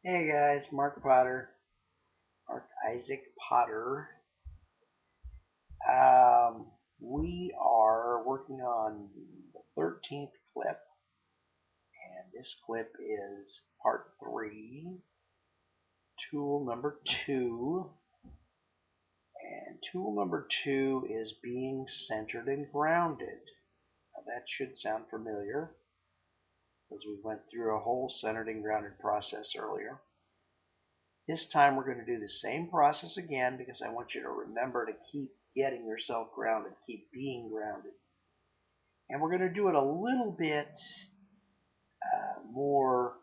Hey guys, Mark Potter, Mark Isaac Potter. Um, we are working on the 13th clip, and this clip is part 3, tool number 2. And tool number 2 is being centered and grounded. Now that should sound familiar because we went through a whole centered and grounded process earlier. This time we're going to do the same process again because I want you to remember to keep getting yourself grounded, keep being grounded. And we're going to do it a little bit more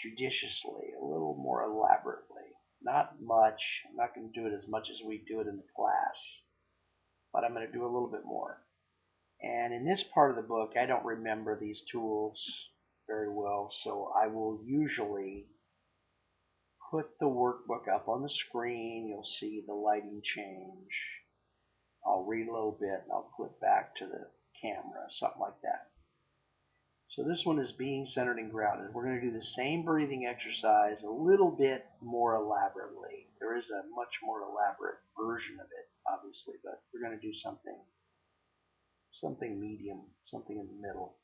judiciously, a little more elaborately. Not much. I'm not going to do it as much as we do it in the class, but I'm going to do a little bit more. And in this part of the book, I don't remember these tools very well, so I will usually put the workbook up on the screen. You'll see the lighting change. I'll read a little bit and I'll click back to the camera, something like that. So this one is being centered and grounded. We're going to do the same breathing exercise a little bit more elaborately. There is a much more elaborate version of it, obviously, but we're going to do something medium, something in the middle.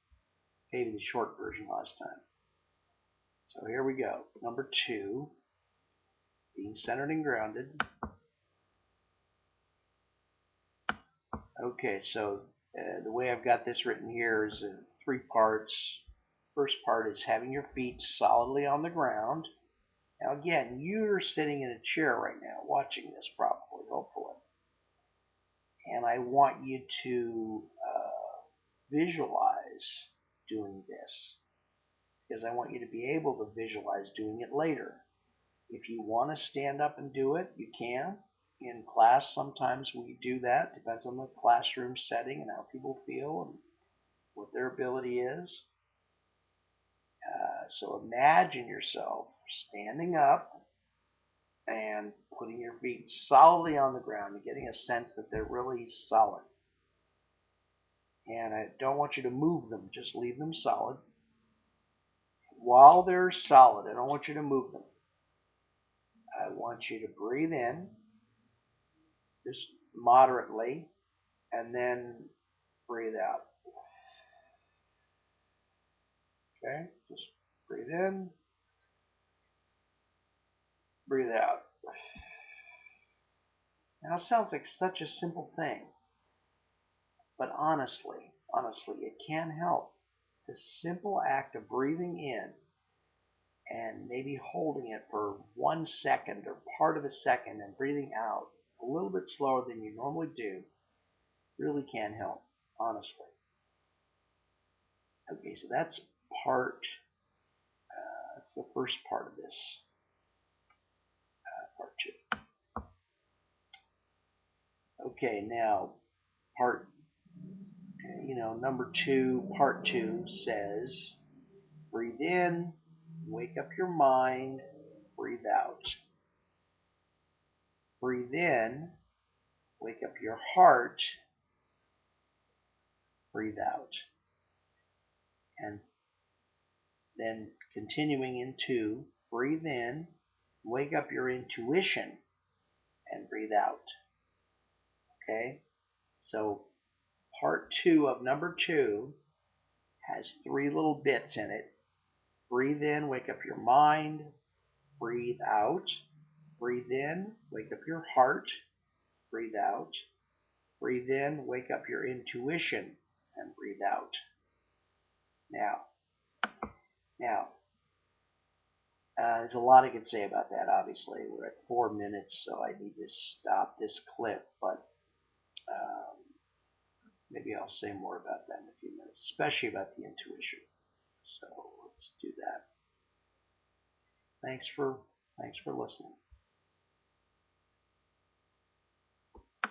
Maybe the short version last time. So here we go. Number 2, being centered and grounded. Okay, so the way I've got this written here is in 3 parts. First part is having your feet solidly on the ground. Now again, you're sitting in a chair right now watching this probably, hopefully. And I want you to visualize doing this because I want you to be able to visualize doing it later. If you want to stand up and do it, you can. In class, sometimes we do that. Depends on the classroom setting and how people feel and what their ability is. So imagine yourself standing up and putting your feet solidly on the ground and getting a sense that they're really solid. And I don't want you to move them, just leave them solid. While they're solid, I don't want you to move them. I want you to breathe in, just moderately, and then breathe out. Okay, just breathe in, breathe out. Now it sounds like such a simple thing, but honestly, it can help. The simple act of breathing in and maybe holding it for 1 second or part of a second and breathing out a little bit slower than you normally do really can help, honestly. Okay, so that's the first part of this, part 2. Okay, now part, number 2, part 2 says, breathe in, wake up your mind, breathe out. Breathe in, wake up your heart, breathe out. And then continuing into breathe in, wake up your intuition, and breathe out. Okay? So part 2 of number 2 has 3 little bits in it. Breathe in, wake up your mind, breathe out. Breathe in, wake up your heart, breathe out. Breathe in, wake up your intuition, and breathe out. Now, there's a lot I could say about that, obviously. We're at 4 minutes, so I need to stop this clip, but um, maybe I'll say more about that in a few minutes, especially about the intuition. So let's do that. Thanks for listening.